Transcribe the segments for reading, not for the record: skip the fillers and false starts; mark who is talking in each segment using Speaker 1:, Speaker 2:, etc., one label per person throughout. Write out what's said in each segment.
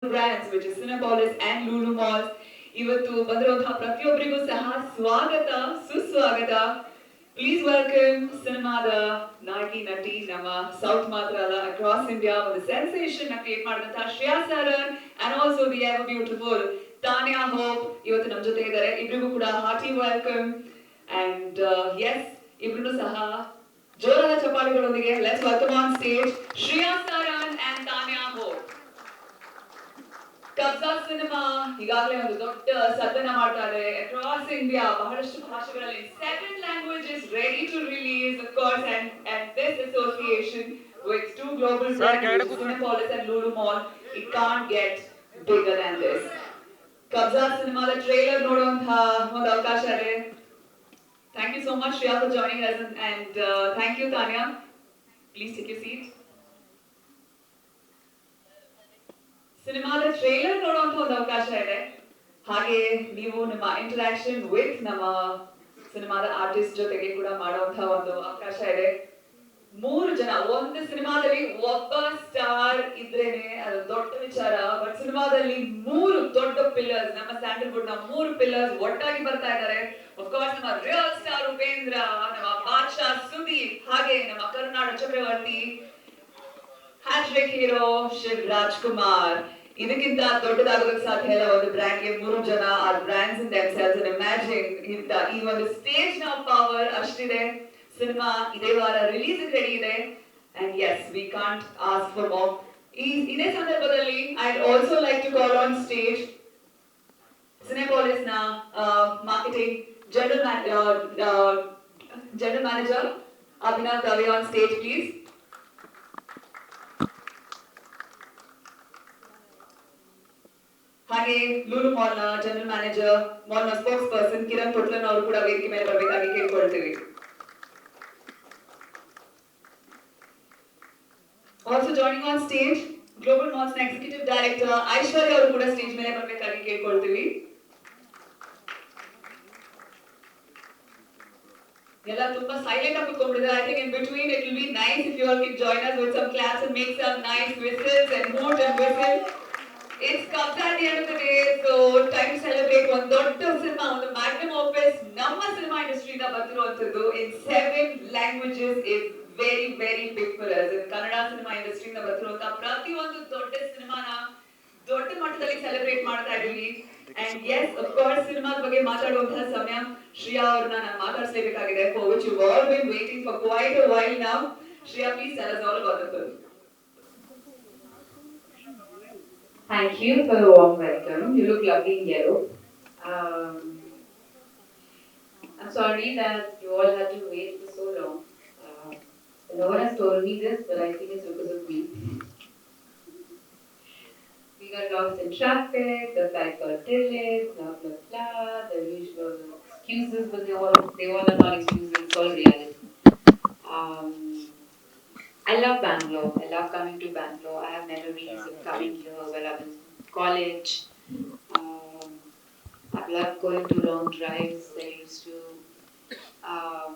Speaker 1: brands, which is Cinepolis and Lulu Malls. ಇವತ್ತು ಬಂದಿರುವಂತಹ ಪ್ರತಿಯೊಬ್ಬರಿಗೂ ಸಹ ಸ್ವಾಗತ ಸುಸ್ವಾಗತ. Please welcome ಸಿನಿಮಾದ ನಾಯಕಿ ನಟಿ ನಮ್ಮ ಸೌತ್ ಮಾತ್ರ ಅಲ್ಲ ಅಕ್ರಾಸ್ ಇಂಡಿಯಾ ಒಂದು ಸೆನ್ಸೇಷನ್ ಕ್ರಿಯೇಟ್ ಮಾಡಿದಂತಹ Shriya Saran and also the ever beautiful Tanya Hope ಇವತ್ತು ನಮ್ಮ ಜೊತೆ ಇದ್ದಾರೆ. ಇಬ್ಬರಿಗೂ ಕೂಡ ಹಾರ್ಟಿ ವೆಲ್ಕಮ್ and yes ಇಬ್ಬರೂ ಸಹ ಜೋರಾದ ಚಪ್ಪಾಳೆಗಳೊಂದಿಗೆ let's welcome on stage Shriya Saran and Tanya Hope. Kabzaa cinema ಈಗಾಗಲೇ ಒಂದು ದೊಡ್ಡ ಸದ್ದನ್ನ ಮಾಡ್ತಾ ಇದೆ across India ಬಹಳಷ್ಟು ಭಾಷೆಗಳಲ್ಲಿ 7 languages ready to release of course and this association with two global brands Cinepolis and Lulu Mall it can't get bigger than this. Kabzaa cinema the trailer ನೋಡುವಂತ ಒಂದು ಅವಕಾಶ ಇದೆ. Thank you so much Shreya for joining us and thank you Tanya. Please take your seat. ಸಿನಿಮಾದ trailer ನೋಡುವಂತ ಒಂದು ಅವಕಾಶ ಇದೆ. ಹಾಗೆ ನೀವು ನಿಮ್ಮ ಇಂಟರಾಕ್ಷನ್ ವಿತ್ ನಮ್ಮ ಸಿನಿಮಾದ ಆರ್ಟಿಸ್ಟ್ ಜೊತೆಗೆ ಕೂಡ ಮಾಡುವಂತ ಒಂದು ಅವಕಾಶ ಇದೆ. 3 ಜನ ಒಂದು ಸಿನಿಮಾದಲ್ಲಿ ಒಬ್ಬ ಸ್ಟಾರ್ ಇದ್ರೇನೆ ಅದು ದೊಡ್ಡ ವಿಚಾರ. ಬಟ್ ಸಿನಿಮಾದಲ್ಲಿ 3 ದೊಡ್ಡ ಪಿಲ್ಲರ್ಸ್ ನಮ್ಮ ಸ್ಯಾಂಡಲ್ವುಡ್ ನ 3 ಪಿಲ್ಲರ್ಸ್ ಒಟ್ಟಾಗಿ ಬರ್ತಾ ಇದ್ದಾರೆ. ಆಫ್ ಕೋರ್ಸ್ ನಮ್ಮ ರಿಯಲ್ ಸ್ಟಾರ್ ಉಪೇಂದ್ರ, ನಮ್ಮ ಬಾದ್ಶಾ ಸುದೀಪ್, ಹಾಗೆ ನಮ್ಮ ಕರುನಾಡ ಚಕ್ರವರ್ತಿ ಹ್ಯಾಟ್ರಿಕ್ ಹೀರೋ ಶಿವರಾಜ್ಕುಮಾರ್. ಇದಕ್ಕಿಂತ ದೊಡ್ಡದಾಗೋದಕ್ಕೆ ಸಾಧ್ಯ ಇಲ್ಲ ಒಂದು ಬ್ರ್ಯಾಂಡ್ಗೆ 3 ಜನ are brands in themselves and imagine ಇಂತ ಈ ಒಂದು ಸ್ಟೇಜ್ ನ ಪವರ್ ಅಷ್ಟಿದೆ. ಸಿನಿಮಾ ಇದೇ ವಾರ ರಿಲೀಸ್ ರೆಡಿ ಇದೆ and yes we can't ask for more. ಇದೇ ಸಂದರ್ಭದಲ್ಲಿ I also like to call on stage Cinepolis ನ marketing general manager Ravee on stage please. ಹಾಗೆ ಲೂಲು ಮಾಲ್ ನ ಜನರಲ್ ಮ್ಯಾನೇಜರ್ ಮಾಲ್ ನ ಸ್ಪೋಕ್ಸ್ ಪರ್ಸನ್ ಕಿರಣ್ ಅವರು ಕೂಡ ವೇದಿಕೆ ಮೇಲೆ ಬರಬೇಕಾಗಿ ಕೇಳ್ಕೊಳ್ತೀವಿ. Also joining on stage Global Malls ನ ಎಕ್ಸಿಕ್ಯೂಟಿವ್ ಡೈರೆಕ್ಟರ್ ಐಶ್ವರ್ಯ ಅವರು ಕೂಡ ಸ್ಟೇಜ್ ಮೇಲೆ ಬರಬೇಕಾಗಿ ಕೇಳ್ಕೊಳ್ತೀವಿ. ಎಲ್ಲ ತುಂಬಾ ಸೈಲೆಂಟ್ ಆಗಿ ಕೂತ್ಕೊಂಡಿದ್ದಾರೆ. I think in between it will be nice if you all can join us with some claps and make some nice whistles and hoot and whistle. It's Kabzaa at the end of the day, so time to celebrate one ದೊಡ್ಡ cinema, ಒಂದು magnum opus ನಮ್ಮ cinema ಇಂಡಸ್ಟ್ರಿಯಿಂದ ಬಂದಿರುವಂತದ್ದು in 7 languages is very very big for us. Kannada cinema ಇಂಡಸ್ಟ್ರಿಯಿಂದ ಬಂದಿರುವಂತ ಪ್ರತಿಯೊಂದು ದೊಡ್ಡ ಸಿನಿಮಾನ ದೊಡ್ಡ ಮಟ್ಟದಲ್ಲಿ ಸೆಲೆಬ್ರೇಟ್ ಮಾಡ್ತಾ ಇದೀವಿ. And yes, of course, ಸಿನಿಮಾದ ಬಗ್ಗೆ ಮಾತಾಡುವಂತಹ ಸಮಯ ಶ್ರೇಯಾ ಅವ್ರನ್ನ ನಾನು ಮಾತಾಡಿಸಲೇಬೇಕಾಗಿದೆ, for which you've all been waiting for quite a while now. Shreya, please tell us all about the film.
Speaker 2: Thank you for the warm welcome. You look lovely in yellow. Um, I'm sorry that you all had to wait for so long. No one has told me this, but I think it's because of me. We got lost in traffic, the flight got delayed, blah blah blah, the usual excuses, but they all are not excuses, it's all reality. Um, I love Bangalore. I love coming to Bangalore. I have memories of coming here when I was in college. Um, I love going to long drives. I used to um,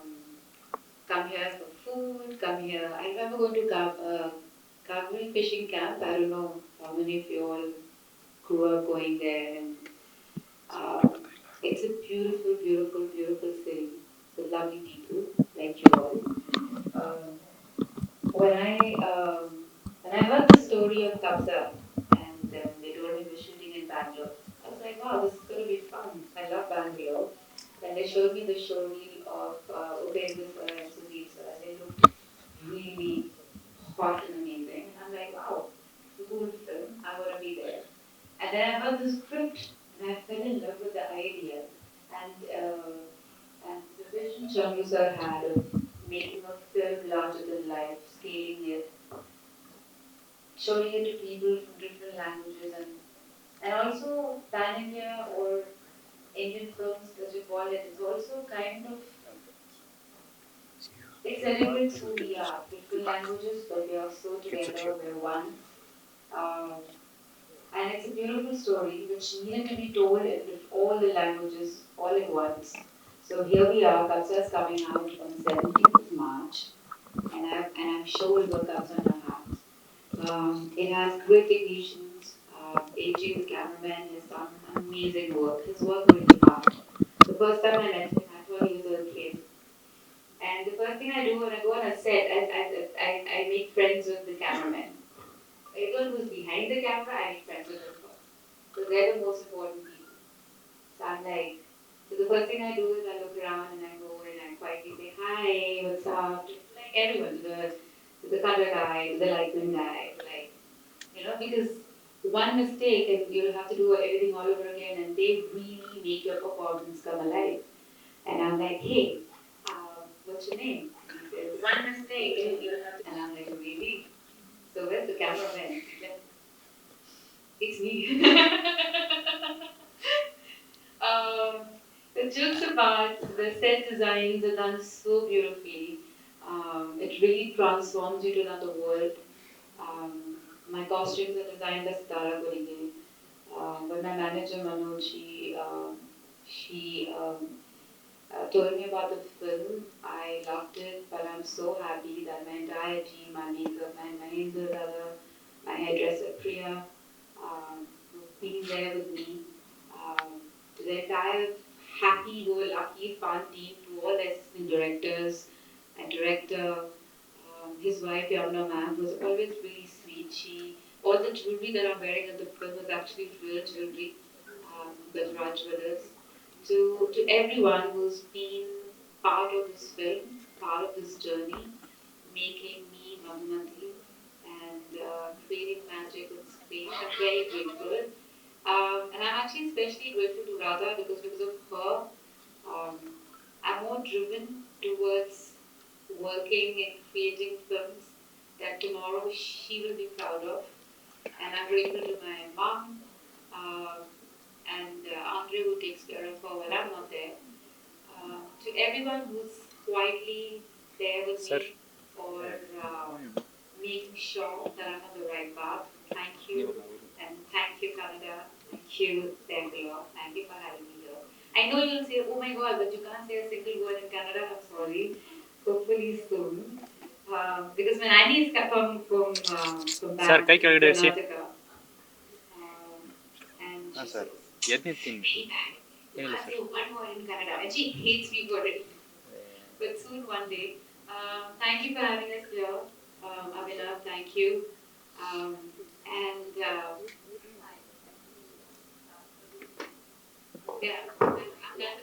Speaker 2: come here for food, come here. I remember going to Kaveri fishing camp. I don't know how many of you all grew up going there. And it's a beautiful, beautiful, beautiful city. It's a lovely people like you all. When I heard the story of Kabzaa and they told me we're shooting in Bangalore, I was like, wow, this is going to be fun. I love Bangalore. Then they showed me the show reel of Upendra sir and Sudeep sir. They looked really hot and amazing. And I'm like, wow, it's a cool film. I want to be there. And then I heard the script and I fell in love with the idea. And the vision Chandra sir had of making a film larger than life, scaling it, showing it to people from different languages, and also pan-India or Indian films, as you call it, is also kind of, it celebrates who we are, different languages, but we are so together, we're one. And it's a beautiful story which needed to be told in all the languages all at once. So here we are, Kabzaa is coming out on 17th of March, and I'm sure it will come on our hands. It has great technicians, AJ, the cameraman, has done amazing work. His work really hard. The first time I met him, I thought he was a kid. And the first thing I do when I go on a set, I make friends with the cameraman. Everyone who's behind the camera, I make friends with them first. Because they're the most important people. So I'm like, so the first thing I do is I look around and I go and I quietly say, hi, what's up? Like everyone, to the color guy, to the lighting guy, like, because one mistake and you'll have to do everything all over again and they really make your performance come alive. And I'm like, hey, what's your name? And he says, one mistake and you'll have to. And I'm like, really? So where's the cameraman? He said, it's me. Um, the jokes about the set designs are done so beautifully. It really transforms you to another world. My costumes are designed by Sitara Kolige. But my manager Manoj, she told me about the film. I loved it, but I'm so happy that my entire team, my makeup man, my angel brother, my hairdresser Priya, who've been there with me, um, to the entire happy-go-lucky fun team, to all the assistant directors, my director, his wife Yamna ma'am was always really sweet. All the jewelry that I'm wearing in the film was actually real jewelry with Raj Brothers. To everyone who's been part of this film, part of this journey, making me Manjunath and creating magic in space, I'm very grateful. And I'm actually especially grateful to Radha because of her, um, I'm more driven towards working and creating films that tomorrow she will be proud of. And I'm grateful to my mom and Andre who takes care of her when I'm not there. To everyone who's quietly there with me or making sure that I'm on the right path, thank you. And thank you, Kannada. Thank you, Bangalore. Thank you for having me here. I know you'll say, oh my god, but you can't say a single word in Kannada. I'm sorry. Hopefully soon. Because my nanny is from Karnataka. And she says, very bad. You can't say one word in Kannada. And she hates me for it. But soon one day. Thank you for having us here. Abhinav, thank you. And yeah, I'm done.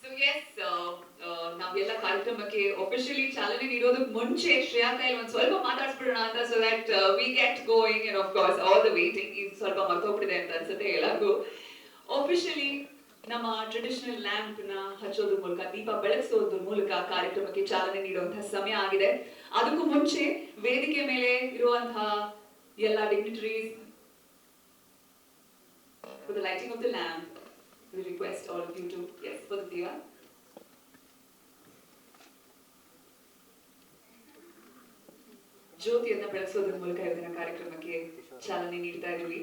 Speaker 1: So yes, ನಾವೆಲ್ಲ ಕಾರ್ಯಕ್ರಮಕ್ಕೆ officially ಚಾಲನೆ ನೀಡೋದಕ್ಕೆ ಮುಂಚೆ ಶ್ರೇಯಾ ಕೈಲಿ ಒಂದು ಸ್ವಲ್ಪ ಮಾತಾಡ್ಸ್ಬಿಡೋಣ ಅಂತ so that we get going and of course all the waiting is ಸ್ವಲ್ಪ ಮರ್ತೋಗ್ಬಿಟ್ಟಿದೆ ಅಂತ ಅನ್ಸುತ್ತೆ ಎಲ್ಲರಿಗೂ. Officially ನಮ್ಮ ಟ್ರೆಡಿಷನಲ್ ಲ್ಯಾಂಪ್ ನ ಹಚ್ಚೋದ್ರ ಮೂಲಕ ದೀಪ ಬೆಳಗಿಸೋದ್ರ ಮೂಲಕ ಕಾರ್ಯಕ್ರಮಕ್ಕೆ ಚಾಲನೆ ನೀಡುವಂತಹ ಸಮಯ ಆಗಿದೆ. ಅದಕ್ಕೂ ಮುಂಚೆ ವೇದಿಕೆ ಮೇಲೆ ಇರುವಂತಹ ಎಲ್ಲ dignitaries for the lighting of the lamp, we request all of you to, yes, for the diya. ಜ್ಯೋತಿಯನ್ನ ಬೆಳಗಿಸೋದ್ರ ಮೂಲಕ ಇವತ್ತಿನ ಕಾರ್ಯಕ್ರಮಕ್ಕೆ ಚಾಲನೆ ನೀಡ್ತಾ ಇದ್ದೀವಿ.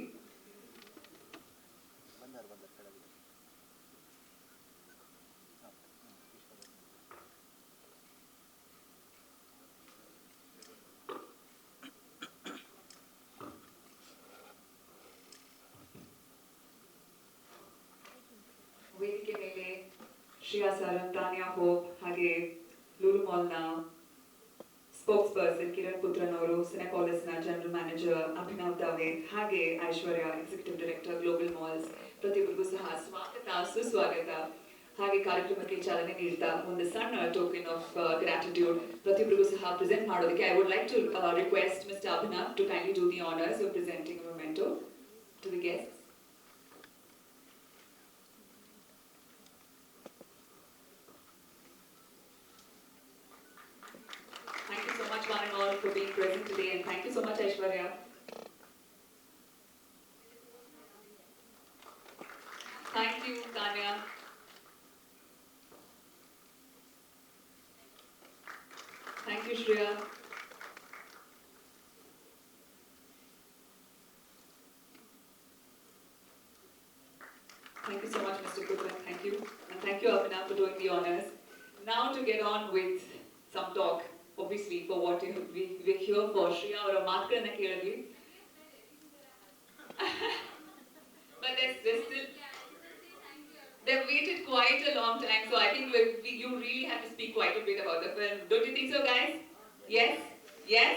Speaker 1: ವೇದಿಕೆ ಮೇಲೆ ಶ್ರೇಯಾ ಸರ್, ತಾನ್ಯಾ ಹೋಪ್, ಹಾಗೆ ಲೂಲು ಮಾಲ್ನ ಸ್ಪೋಕ್ಸ್ ಪರ್ಸನ್ ಕಿರಣ್ ಪುತ್ರನ್ ಅವರು, ಸಿನೆಪಾಲಿಸ್ನ ಜನರಲ್ ಮ್ಯಾನೇಜರ್ ಅಭಿನವ್ A, ಹಾಗೆ ಐಶ್ವರ್ಯ ಎಕ್ಸಿಕ್ಯೂಟಿವ್ ಡೈರೆಕ್ಟರ್ ಗ್ಲೋಬಲ್ ಮಾಲ್ಸ್, ಪ್ರತಿಯೊಬ್ಬರಿಗೂ ಸಹ ಸ್ವಾಗತ ಸುಸ್ವಾಗತ. ಹಾಗೆ ಕಾರ್ಯಕ್ರಮಕ್ಕೆ ಚಾಲನೆ ನೀಡ್ತಾ ಒಂದು ಸಣ್ಣ ಟೋಕನ್ ಆಫ್ ಗ್ರಾಟಿಟ್ಯೂಡ್ ಪ್ರತಿಯೊಬ್ಬರಿಗೂ ಸಹ ಪ್ರೆಸೆಂಟ್ ಮಾಡೋದಕ್ಕೆ I would like to request mister Abhinav to kindly do the honours of presenting a memento to the guests. Thank you so much, one and all, for being present today, and thank you so much, Aishwarya. Thank you, Tanya. Thank you, Shreya. Thank you so much, Mr. Putran. Thank you. And thank you, Abhinav, for doing the honors. Now to get on with some talk, obviously, for what we're here for. Shreya, our ಮಾತುಗಳನ್ನ ಕೇಳಿದ್ವಿ. long time, so I think you really have to speak quite a bit about the film. Don't you think so, guys? Yes? Yes?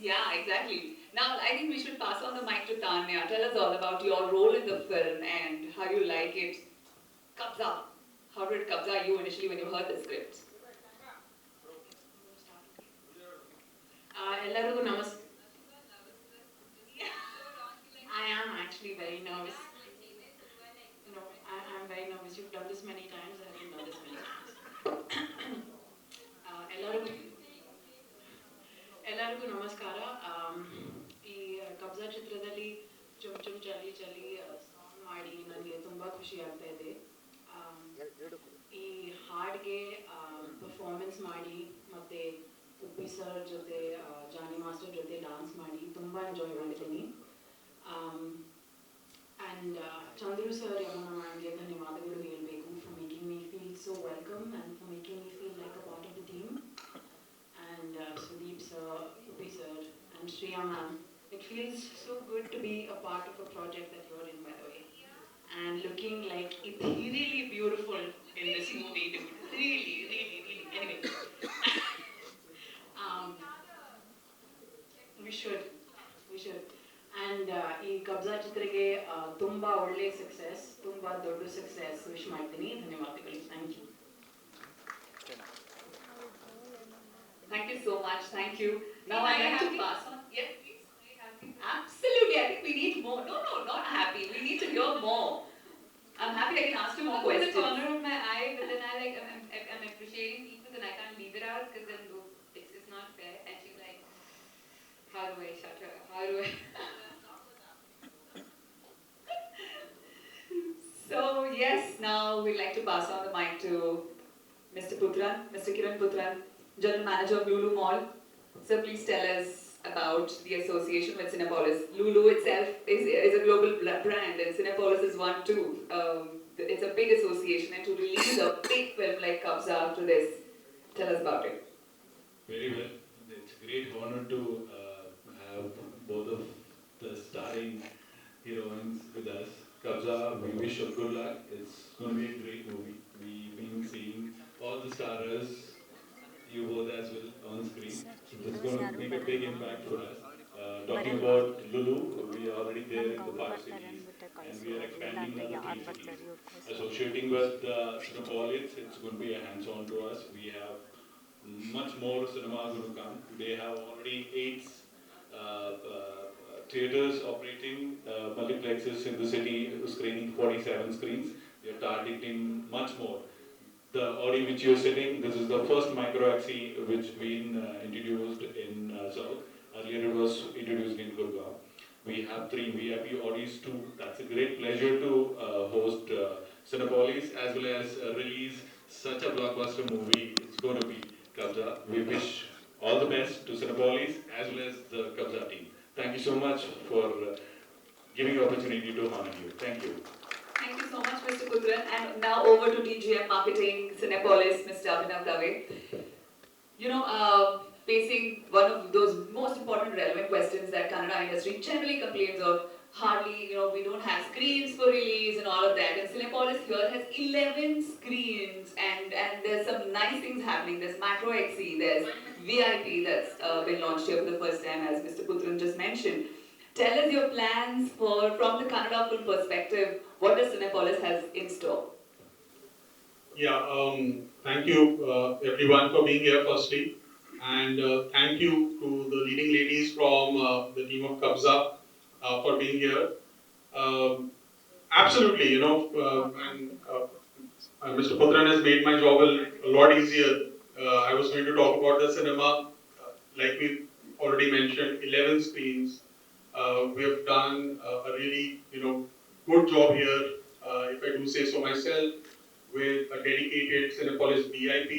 Speaker 1: Yeah, exactly. Now, I think we should pass on the mic to Tanya. Tell us all about your role in the film and how you like it. Kabzaa. How did Kabzaa you initially when you heard the script?
Speaker 3: ಎಲ್ಲರಿಗೂ ನಮಸ್ತೆ. I am actually very nervous. No, I'm very nervous. You've done this many times. I haven't done this many times. ಎಲ್ಲರಿಗೂ ಎಲ್ಲರಿಗೂ ನಮಸ್ಕಾರ. ಈ ಕಬ್ಜಾ ಚಿತ್ರದಲ್ಲಿ ಚುಮ್ ಚುಮ್ ಚಲಿ ಚಲಿ song ಮಾಡಿ ನನಗೆ ತುಂಬ ಖುಷಿ ಆಗ್ತಾ ಇದೆ. ಈ ಹಾಡಿಗೆ ಪರ್ಫಾರ್ಮೆನ್ಸ್ ಮಾಡಿ ಮತ್ತು ಉಪ್ಪಿ ಸರ್ ಜೊತೆ ಜಾನಿ ಮಾಸ್ಟರ್ ಜೊತೆ ಡಾನ್ಸ್ ಮಾಡಿ ತುಂಬ ಎಂಜಾಯ್ ಮಾಡಿದ್ದೀನಿ. ಆ್ಯಂಡ್ ಚಂದ್ರು ಸರ್ ಯಮುನಾ ಮ್ಯಾಮ್ಗೆ ಧನ್ಯವಾದಗಳು ಹೇಳಬೇಕು for making me feel so welcome and for making me feel like a part of the team. And Sudeep sir, Uppi sir and Shreya ma'am. It feels so good to be a part of a project that you're in, by the way. And looking like ethereally beautiful in this movie, dude. Really, really, really. Anyway. um, we should. And ಈ ಕಬ್ಜಾ ಚಿತ್ರಕ್ಕೆ ತುಂಬಾ ಒಳ್ಳೆ success, ತುಂಬಾ ದೊಡ್ಡ success wish ಮಾಡ್ತೀನಿ. ಧನ್ಯವಾದಗಳು. Thank you.
Speaker 1: Thank you so much. Thank you. Now
Speaker 2: Am I
Speaker 1: I'd like to
Speaker 2: happy?
Speaker 1: pass on. Yes, please. Absolutely. I think we need more. No, not happy. We need to hear more. I'm happy I can ask you more questions.
Speaker 2: The corner of my eye, but then I'm appreciating people, and I can't leave it out because then it's not fair. And she's like, how do I shut her? How do I?
Speaker 1: So yes, now we'd like to pass on the mic to Mr. Putran, Mr. Kiran Putran, General Manager of Lulu Mall. So please tell us about the association with Cinepolis. Lulu itself is a global brand, and Cinepolis is one too. It's a big association, and to release a big film like Kabzaa after this, tell us about it.
Speaker 4: Very well. It's a great honor to have both of the starring heroines with us. Kabzaa, we wish you good luck. It's going to be a great movie. We've been seeing all the stars, you both as well, on screen. So it's going to make a big impact for us. Talking about Lulu, we are already there in the 5 cities and we are expanding another 3 cities. Associating with Cinepolis, it's going to be a hands-on to us. We have much more cinema going to come. They have already 8 theaters operating, multiplexes in the city, screening 47 screens. We are targeting much more. The Audi which you're sitting, this is the first micro axi which been introduced in South. Earlier it was introduced in Gurgaon. We have 3 VIP Audis too. That's a great pleasure to host Cinepolis as well as release such a blockbuster movie. It's going to be Kabzaa. We wish all the best to Cinepolis as well as the Kabzaa team. Thank you so much for giving the opportunity to honor you. Thank you.
Speaker 1: Thank you so much, Mr. Putran. And now over to DGM Marketing, Cinepolis, Mr. Ravee. You know, facing one of those most important relevant questions that Kannada industry generally complains of, hardly, we don't have screens for release and all of that. And Cinepolis here has 11 screens and there's some nice things happening. There's Macro XC, there's VIP that's been launched here for the first time, as Mr. Putran just mentioned. Tell us your plans from the Kannada film perspective. What does Cinepolis has in store?
Speaker 5: Yeah, thank you everyone for being here firstly. And thank you to the leading ladies from the team of Kabzaa for being here. Absolutely, Mr. Putran has made my job a lot easier. I was going to talk about the cinema, like we already mentioned, 11 screens. We have done a really, good job here, if I do say so myself, with a dedicated Cinepolis VIP,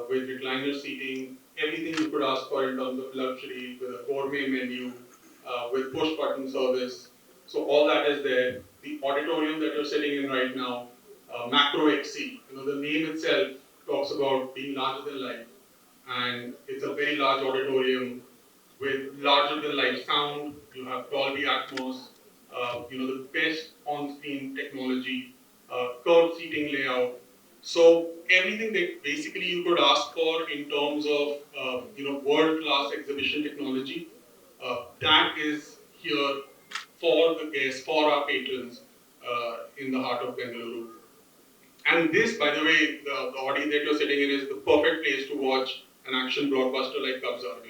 Speaker 5: with recliner seating, everything you could ask for in terms of luxury, with a gourmet menu, with push button service. So all that is there. The auditorium that you're sitting in right now, Macro XC, the name itself talks about being larger than life. And it's a very large auditorium with larger than life sound. You have Dolby Atmos, the best on-screen technology. curved seating layout. So everything that basically you could ask for in terms of world-class exhibition technology, that is here for the guests, for our patrons in the heart of Bengaluru. And this, by the way, the audience that you're sitting in is the perfect place to watch an action blockbuster like Kabzaa.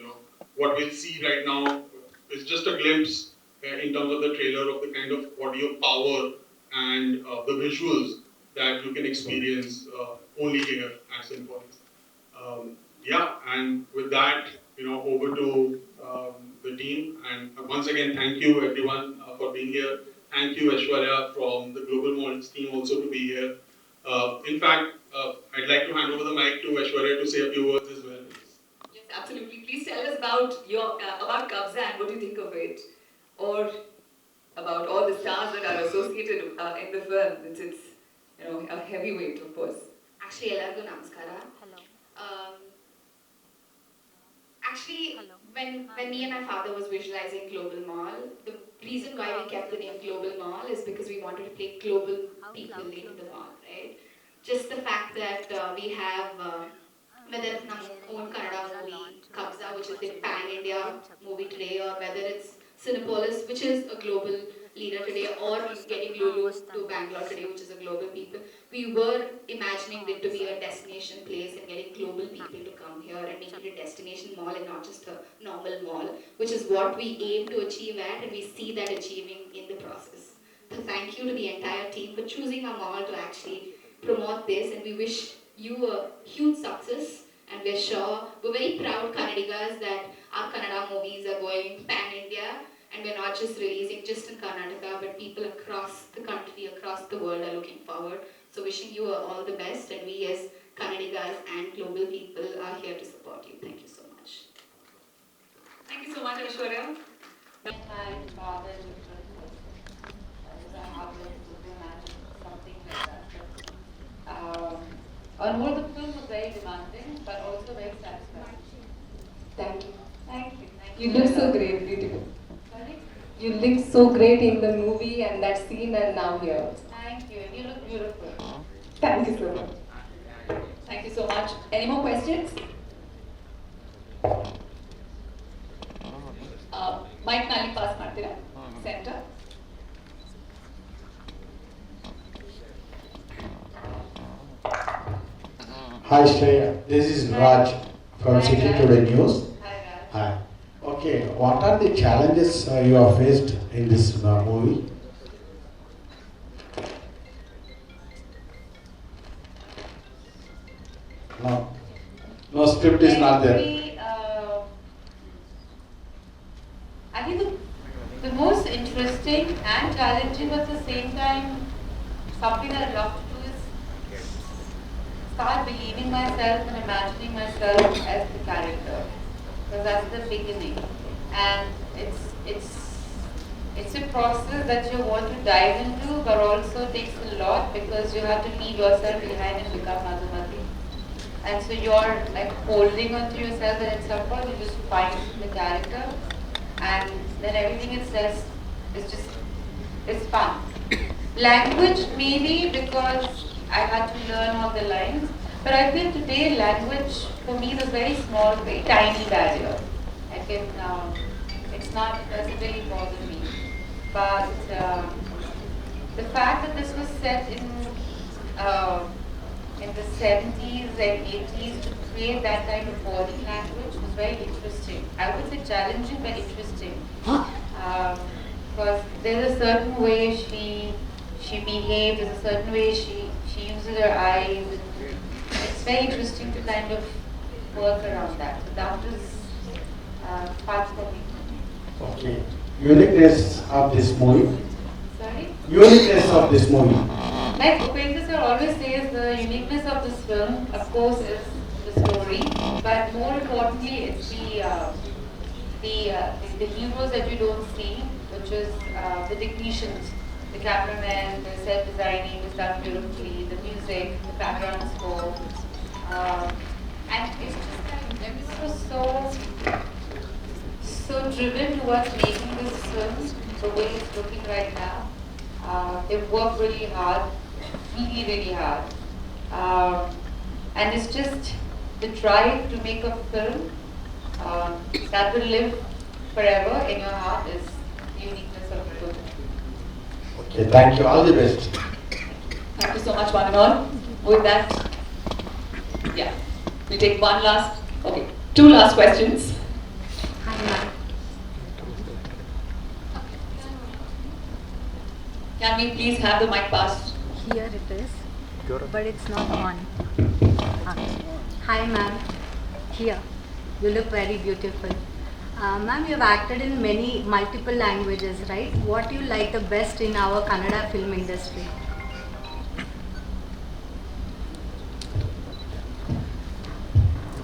Speaker 5: What we'll see right now is just a glimpse in terms of the trailer of the kind of audio power and the visuals that you can experience only here at Cineplex. Yeah, and with that, over to the team. And once again, thank you everyone for being here. Thank you, Aishwarya, from the Global Malls team also to be here. In fact, I'd like to hand over the mic to Aishwarya to say a few words as well.
Speaker 1: Yes, absolutely. Please tell us about your about Kabzaa and what do you think of it, or about all the stars that are associated in the film. It's a heavyweight, of course.
Speaker 2: Actually, ಎಲ್ಲರಿಗೂ ನಮಸ್ಕಾರ. Um, Actually, when me and my father was visualizing Global Mall, the reason why we kept the name Global Mall is because we wanted to take global people into the mall, right? Just the fact that we have, whether it's our own Kannada movie, Kabzaa, which is the pan-India movie today, or whether it's Cinepolis, which is a global leader today, or getting Lulu to Bangalore today, which is a global people. We were imagining it to be a destination place and getting global people to come here and make it a destination mall and not just a normal mall, which is what we aim to achieve at, and we see that achieving in the process. So thank you to the entire team for choosing our mall to actually promote this, and we wish you a huge success. And we're very proud Kannadigas that our Kannada movies are going pan-India, and we're not just releasing just in Karnataka, but people across the country, across the world are looking forward. So wishing you all the best, and we as Kannadigas and global people are here to support you. Thank you so much.
Speaker 1: Thank you so much, Aishwarya.
Speaker 2: My father I hardly imagine something like that. On whole, the film was very demanding, but also very satisfying. Thank you. Thank you.
Speaker 1: You look so great, beautiful.
Speaker 2: Sorry?
Speaker 6: You look so great in the movie and that scene and now here.
Speaker 2: Thank you. And you look beautiful.
Speaker 6: Thank you so much.
Speaker 1: Thank you so much. Any more questions? Mike Nali pass ಮಾಡ್ತೀರಾ? Center.
Speaker 7: Hi Shreya, this is Raj from
Speaker 2: Hi,
Speaker 7: City
Speaker 2: Raj.
Speaker 7: Today News.
Speaker 2: Hi, Raj.
Speaker 7: Hi. Okay, what are the challenges you have faced in this movie? No script is not there.
Speaker 2: I think the most interesting and challenging but at the same time something that I love to do is start believing myself and imagining myself as the character, because that's the beginning, and it's a process that you want to dive into, but also takes a lot because you have to leave yourself behind and become Manjunath. And so you're like holding onto yourself, and at some point you just find the character, and then everything itself is just, it's fun. Language maybe because I had to learn all the lines, but I feel today language for me is a very small, very tiny barrier. I can, doesn't really bother me. But the fact that this was set in the 70s and 80s to create that kind of body language was very interesting. I would say challenging but interesting. Because there's a certain way she behaves, there's a certain way she uses her eyes. It's very interesting to kind of work around that. So that was fun for me.
Speaker 7: Okay. Uniqueness of this movie.
Speaker 2: Sorry?
Speaker 7: Uniqueness of this movie.
Speaker 2: Like Ekantha sir always says, the uniqueness of this film, of course, is the story, but more importantly, it's the heroes that you don't see, which is the technicians, the cameraman, the set designing is done beautifully, the music, the background score, and it's just like this was so driven towards making this film the way it's looking right now. They've worked really hard. really, really hard. And it's just the drive to make a film that will live forever in your heart is the uniqueness of the film.
Speaker 7: Okay, thank you. All the best.
Speaker 1: Thank you so much, one and all. With that, yeah, we take two last questions.
Speaker 8: Hi, ma'am.
Speaker 1: Can we please have the mic passed?
Speaker 8: Here it is, but it's not on. Hi, ma'am. Here. You look very beautiful. Ma'am, you've acted in multiple languages, right? What do you like the best in our Kannada film industry?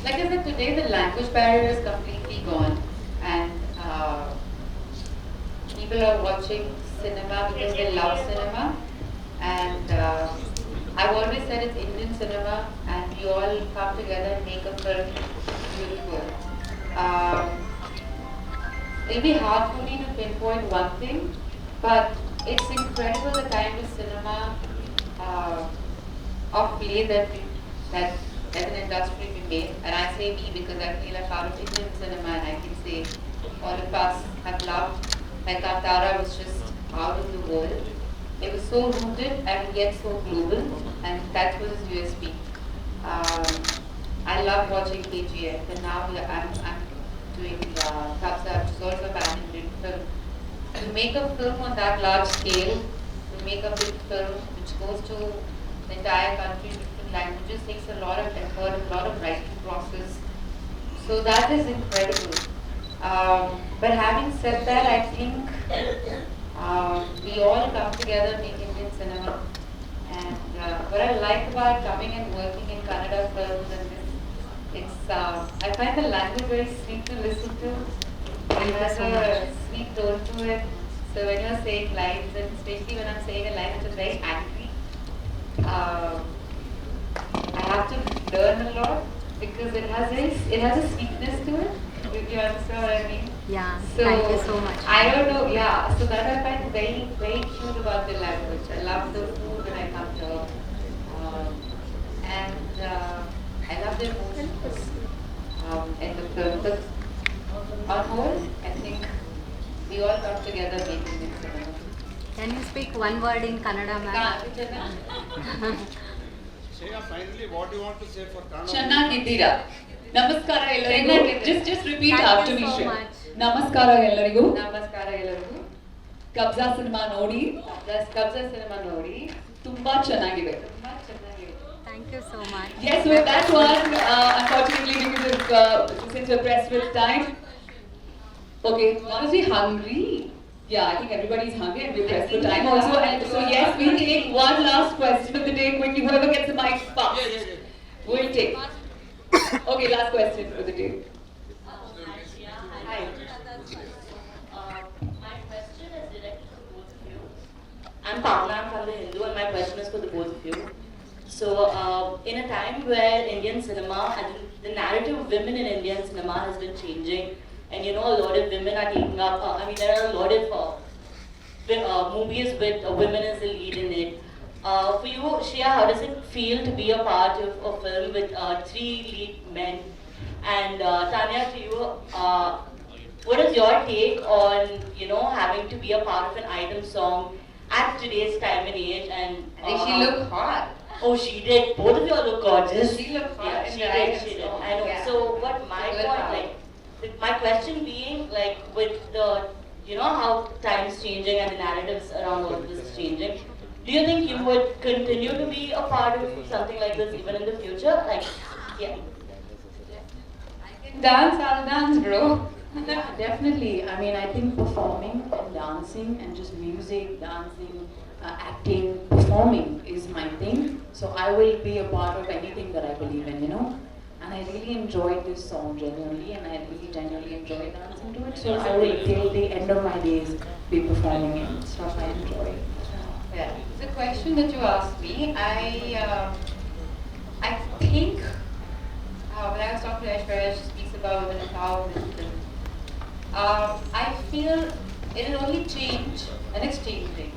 Speaker 2: Like I said today, the language barrier is completely gone, and people are watching cinema because they love cinema. And I've always said it's Indian cinema, and we all come together and make a film beautiful. It'll be hard for me to pinpoint one thing, but it's incredible the kind of cinema of play that as an industry we made. And I say we because I feel I'm part of Indian cinema, and I can say all of us have loved. Ekantha was just out of the world. It was so rooted and yet so global, and that was USP. I love watching KGF, and now I'm doing Kabzaa, which is also a pan-Indian film. To make a film on that large scale, to make a big film which goes to the entire country, different languages, takes a lot of effort, a lot of writing process. So that is incredible. But having said that, I think we all come together in Indian cinema. And what I like about coming and working in Kannada films and I find the language very sweet to listen to. It has a sweet tone to it. So when you're saying lines, and especially when I'm saying a line which is very angry, I have to learn a lot because it has a sweetness to it. If you understand what I mean?
Speaker 8: Yeah,
Speaker 2: So,
Speaker 8: thank you so much.
Speaker 2: I don't know, yeah. So that I find very, very cute about the language. I love the food when I come to and I love the emotions in the film. But on whole, I think we all come together making this cinema.
Speaker 8: Can you speak one word in Kannada, ma'am?
Speaker 9: Finally, what do you want to say for Kannada?
Speaker 1: ಚೆನ್ನಾಗಿದ್ದೀರಾ? ನಮಸ್ಕಾರ ಎಲ್ಲರಿಗೂ. Just repeat after me.
Speaker 8: Thank you so much.
Speaker 1: ನಮಸ್ಕಾರ ಎಲ್ಲರಿಗೂ.
Speaker 2: ನಮಸ್ಕಾರ ಎಲ್ಲರಿಗೂ.
Speaker 1: ಕಬ್ಜಾ cinema ನೋಡಿ.
Speaker 2: ಕಬ್ಜಾ cinema ನೋಡಿ.
Speaker 1: ತುಂಬಾ ಚೆನ್ನಾಗಿದೆ.
Speaker 2: ತುಂಬಾ ಚೆನ್ನಾಗಿದೆ.
Speaker 8: Thank you so much.
Speaker 1: Yes, with that one, unfortunately, because of, since we're pressed with time. Okay, was he hungry? Yeah, I think everybody's hungry and we're pressed for time also. And so yes, we'll take one last question of the day quickly. Whoever gets the mic fast, we'll take. Okay, last question for the day.
Speaker 2: Hi.
Speaker 10: My question is directed to both of you. I'm Pavna, I'm from the Hindu, and my question is for the both of you. So, in a time where Indian cinema and the narrative of women in Indian cinema has been changing, and you know, a lot of women are taking up, there are a lot of movies with women as the lead in it. For you, Shia, how does it feel to be a part of a film with 3 lead men? And Tanya, to you, what is your take on, having to be a part of an item song at today's time and age? And
Speaker 2: I think she looked hot.
Speaker 10: Oh, she did. Both of you all look gorgeous.
Speaker 2: She looked hot.
Speaker 10: Yeah,
Speaker 2: in
Speaker 10: she
Speaker 2: the
Speaker 10: did.
Speaker 2: item
Speaker 10: She did.
Speaker 2: song.
Speaker 10: I know.
Speaker 2: Yeah.
Speaker 10: So, what my
Speaker 2: Good
Speaker 10: point,
Speaker 2: job.
Speaker 10: my question being, with the, how time's changing and the narratives around all of this is changing, do you think you would continue to be a part of something like this even in the future? Yeah.
Speaker 2: Dance, I'll dance, bro.
Speaker 3: Yeah, definitely. I think performing and dancing and just music, dancing, acting, performing is my thing. So I will be a part of anything that I believe in, And I really enjoyed this song genuinely, and I really genuinely enjoy dancing to it. So I will, till the end of my days, be performing and stuff I enjoy.
Speaker 2: Yeah. The question that you asked me, I think when I was talking to Aishwarya, she speaks about women empowerment. I feel it will only change, and it's changing.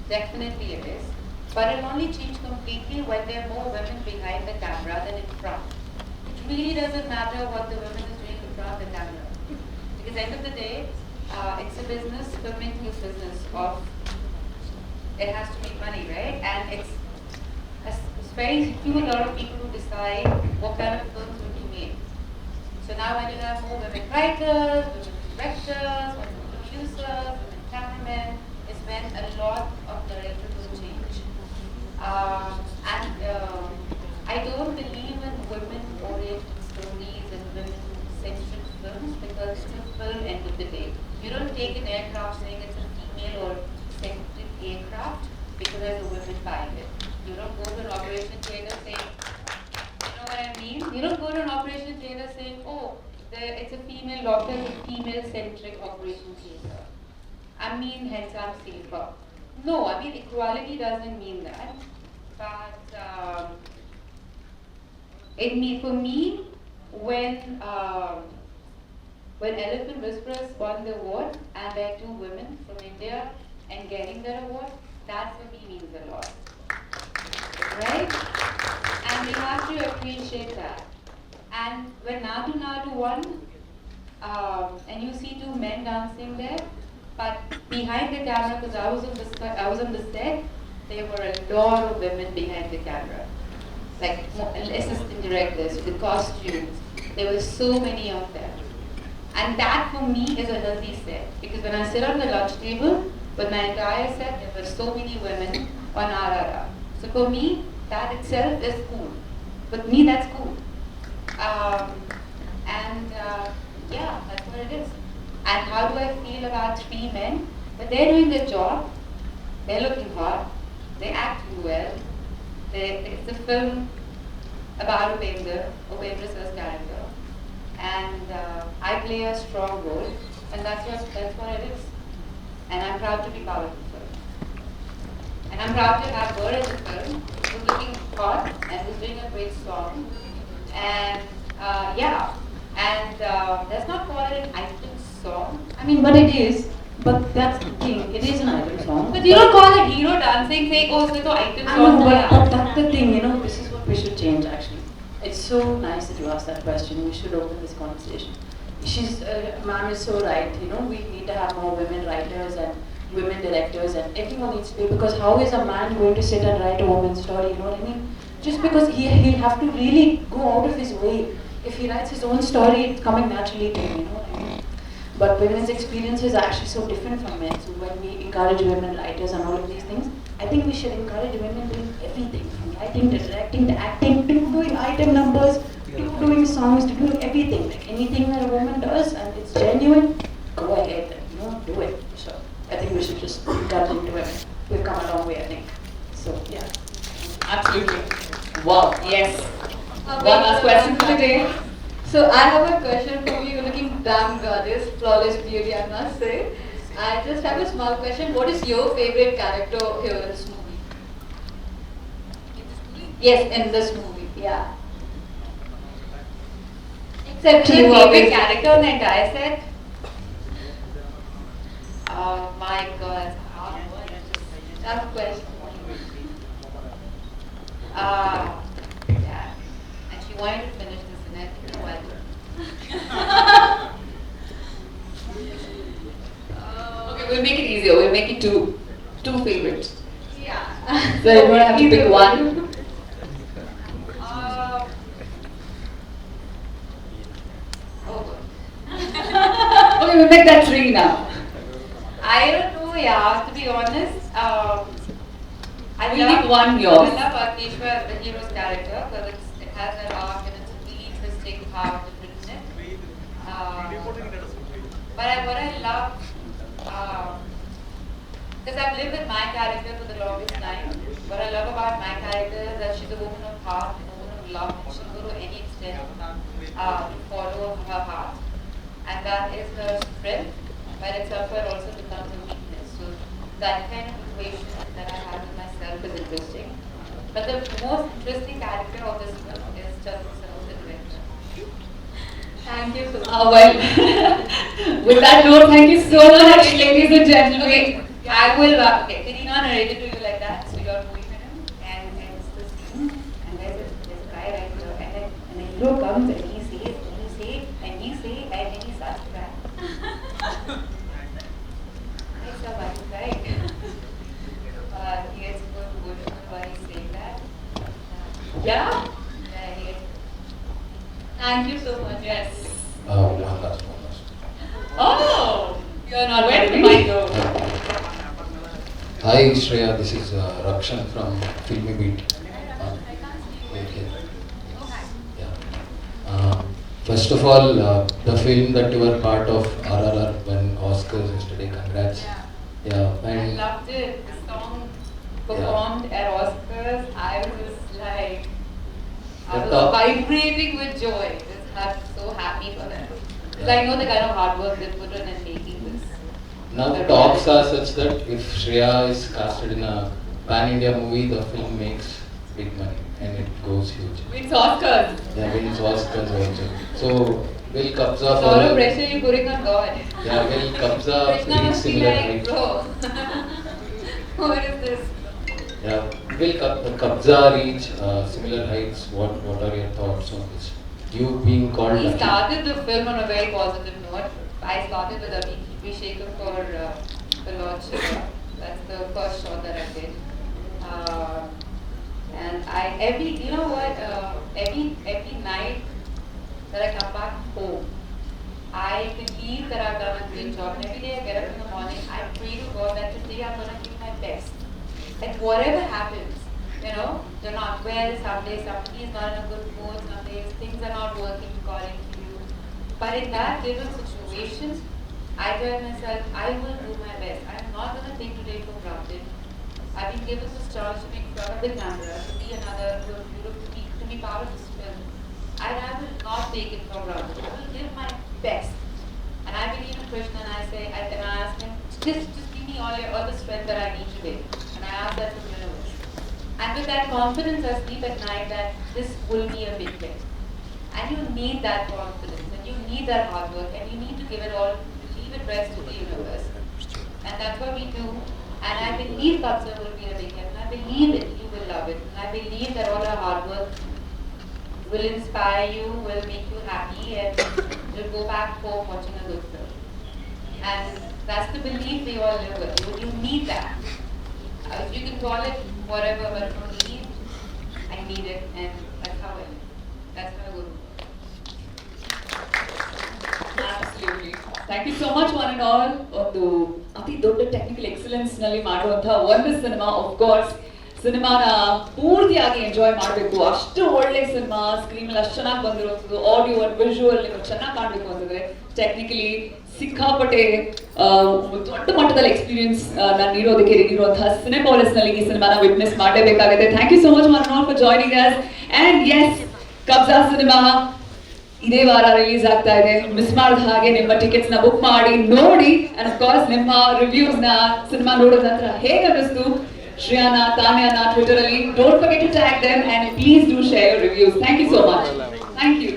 Speaker 2: Definitely it is. But it'll only change completely when there are more women behind the camera than in front. It really doesn't matter what the woman is doing in front of the camera. Because at the end of the day, it's a business, filmmaking is business of, it has to make money, right? And it's very few, a lot of people who decide what kind of films will be made. So now when you have more women writers, women directors, women producers, women cameramen, is when a lot of narrative will change. I don't believe in women-oriented stories and women-centric films because it's a film end of the day. You don't take an aircraft saying it's a female or centric aircraft because there's a woman buying it. You don't go to an operation theater saying, you know what I mean? You don't go to an operation theater saying, oh, it's a female doctor, it's a female-centric operation theater. I mean, hence I'm safer. No, I mean, equality doesn't mean that. But for me, when Elephant Whisperers won the award and there are two women from India and getting that award, that for me means a lot. Right? And we have to appreciate that. And when Nadu Nadu won, and you see two men dancing there, but behind the camera, because I was on the set, there were a lot of women behind the camera. Like assistant directors, the costumes, there were so many of them. And that for me is a healthy set. Because when I sit on the lunch table with my entire set, there were so many women on RRR. So for me, that itself is cool. With me, that's cool. Yeah, that's what it is. And how do I feel about three men? But they're doing their job, they're looking hot, they're acting well. It's a film about Upendra sir's character. And I play a strong role, and that's what it is. And I'm proud to be part of the film. And I'm proud to have her in the film, who's looking hot and who's doing a great song. And let's not call it an item song.
Speaker 3: I mean, but it is. But that's the thing. It is an item song.
Speaker 2: But you don't call it hero dancing, say, oh, it's an item song.
Speaker 3: But that's the thing, this is what we should change actually. It's so nice that you asked that question. We should open this conversation. Ma'am is so right. We need to have more women writers and women directors and everyone needs to be, because how is a man going to sit and write a woman's story, you know what I mean? Just because he'll have to really go out of his way. If he writes his own story, it's coming naturally to him, you know what I mean? But women's experience is actually so different from men. So when we encourage women writers and all of these things, I think we should encourage women doing everything, from writing to directing to acting to doing item numbers to doing songs to doing everything. Like anything that a woman does and it's genuine, go ahead and do it. So I think we should just encourage it to women. We've come a long way, I think. So yeah.
Speaker 1: Absolutely. Wow. Yes. One last question for the day.
Speaker 6: So I have a question for you. You're looking damn goddess, flawless beauty, I must say. I just have a small question. What is your favorite character here in this movie? Yes, in this movie. Yeah.
Speaker 2: Except your favorite character on the entire set? Oh my god.
Speaker 6: Tough question.
Speaker 2: Yeah. And she wanted to finish this in it. You know what?
Speaker 1: Okay, we'll make it easier. We'll make it two favorites.
Speaker 6: Yeah.
Speaker 1: So you don't have to pick one. Okay, we'll make that three now.
Speaker 2: I don't know, yeah, to be honest.
Speaker 1: We'll pick one yours.
Speaker 2: I love Akeshwar, the hero's character, because it has an arc and it's a really interesting how to written it. But what I love, because I've lived with my character for the longest time, what I love about my character is that she's a woman of heart, a woman of love, and she'll go to any extent to follow her heart. And that is her strength, but it somewhere also becomes a weakness. So that kind of equation that I have with myself is interesting. But the most interesting character of this film is Chandra, the director.
Speaker 6: Thank you so much.
Speaker 1: Well, with that note, thank you so much, ladies and gentlemen.
Speaker 2: Okay, I will. Okay, Kirina narrated to you like that, so you're moving with him. hero comes and he says, and he starts to cry. It's a funny, right? He gets good emotional while he's saying that.
Speaker 1: Yeah?
Speaker 2: Yeah, he gets.
Speaker 1: Thank you so much. Yes.
Speaker 7: One last.
Speaker 1: Oh! You're not. Where did the mic go?
Speaker 11: Hi Shreya, this is Rakshan from Filmy Beat. Wait here. Yeah. First of all, the film that you were part of, RRR, won Oscars yesterday. Congrats. Yeah.
Speaker 2: I
Speaker 11: And
Speaker 2: loved it. The song performed at Oscars. I was vibrating with joy. I'm so happy for them. Because I know the kind of hard work they put in making this.
Speaker 11: now the talks are such that if Shreya is casted in a pan-India movie, the film makes big money and it goes huge.
Speaker 2: Wins Oscars.
Speaker 11: Yeah, wins Oscars also. So will Kabzaa
Speaker 2: It's all
Speaker 11: follow?
Speaker 2: the pressure you're putting on God.
Speaker 11: Yeah, will Kabzaa
Speaker 2: Krishna
Speaker 11: reach
Speaker 2: must be
Speaker 11: similar
Speaker 2: like,
Speaker 11: heights?
Speaker 2: bro, what is this?
Speaker 11: Yeah, will Kabzaa reach similar heights? What are your thoughts on this? You being called
Speaker 2: We
Speaker 11: lucky.
Speaker 2: started the film on a very positive note. I started with Abhishek for Lord Shiva. That's the first shot that I did. And you know what, every night that I come back home, I believe that I've done a great job. And every day I get up in the morning, I pray to God that today I'm going to give my best. Like whatever happens, you know, you're not well, someday somebody is not in a good mood, some days things are not working according to you. But in that given situation, I tell myself, I will do my best. I'm not going to take today for granted. I've been given this chance to be in front of the camera, to be another, to be part of this film. And I will not take it for granted. I will give my best. And I believe in Krishna and I ask him, just give me all the strength that I need today. And I ask that from the universe. And with that confidence, I sleep at night that this will be a big hit. And you need that confidence, and you need that hard work, and you need to give it all, leave it rest to the universe. And that's what we do. And I believe Kabzaa will be a big hit, and I believe it, you will love it. And I believe that all our hard work will inspire you, will make you happy, and you'll go back home watching a good film. And that's the belief we all live with. You need that. If you can call it whatever, but for me, I need it, and that's how I live. That's my guru.
Speaker 1: Absolutely. Thank you so much, one and all. ಒಂದು ಅತಿ ದೊಡ್ಡ technical excellence ನಲ್ಲಿ ಮಾಡುವಂತಹ ಒಂದು cinema, of course ಸಿನಿಮಾನ ಪೂರ್ತಿಯಾಗಿ enjoy ಮಾಡಬೇಕು. ಅಷ್ಟು ಒಳ್ಳೆ ಸಿನಿಮಾ, ಸ್ಕ್ರೀನ್ ಅಲ್ಲಿ ಅಷ್ಟು ಚೆನ್ನಾಗಿ ಬಂದಿರೋದು, ಆಡಿಯೋ ಅಂಡ್ ವಿಜುವಲ್ ನೀವು ಚೆನ್ನಾಗಿ ಕಾಣಬೇಕು ಅಂತಂದ್ರೆ ಟೆಕ್ನಿಕಲಿ ಸಿಕ್ಕಾಪಟ್ಟೆ ದೊಡ್ಡ ಮಟ್ಟದಲ್ಲಿ ಎಕ್ಸ್ಪೀರಿಯನ್ಸ್ ನಾನು ನೀಡೋದಕ್ಕೆ ಇರುವಂತಹ ಸಿನೆಪಾಲಿಸ್ ನಲ್ಲಿ ಈ ಸಿನಿಮಾನ ವಿಟ್ನೆಸ್ ಮಾಡಲೇಬೇಕಾಗುತ್ತೆ. Thank you so much one all for joining us. And yes, Kabzaa cinema ಇದೇ ವಾರ ರಿಲೀಸ್ ಆಗ್ತಾ ಇದೆ. ಮಿಸ್ ಮಾಡಿದ ಹಾಗೆ ನಿಮ್ಮ ಟಿಕೆಟ್ಸ್ ನ ಬುಕ್ ಮಾಡಿ ನೋಡಿ. ಅಂಡ್ ಆಫ್ ಕೋರ್ಸ್ ನಿಮ್ಮ ರಿವ್ಯೂಸ್ ನ ಸಿನಿಮಾ ನೋಡಿದ ನಂತರ ಹೇಗೆ ಅನ್ನಿಸ್ತು ಶ್ರೇಯಾನ, ತಾನ್ಯಾನ ಟ್ವಿಟರ್ ಅಲ್ಲಿ don't forget to tag them and please do share your reviews. Thank you so much. Thank you.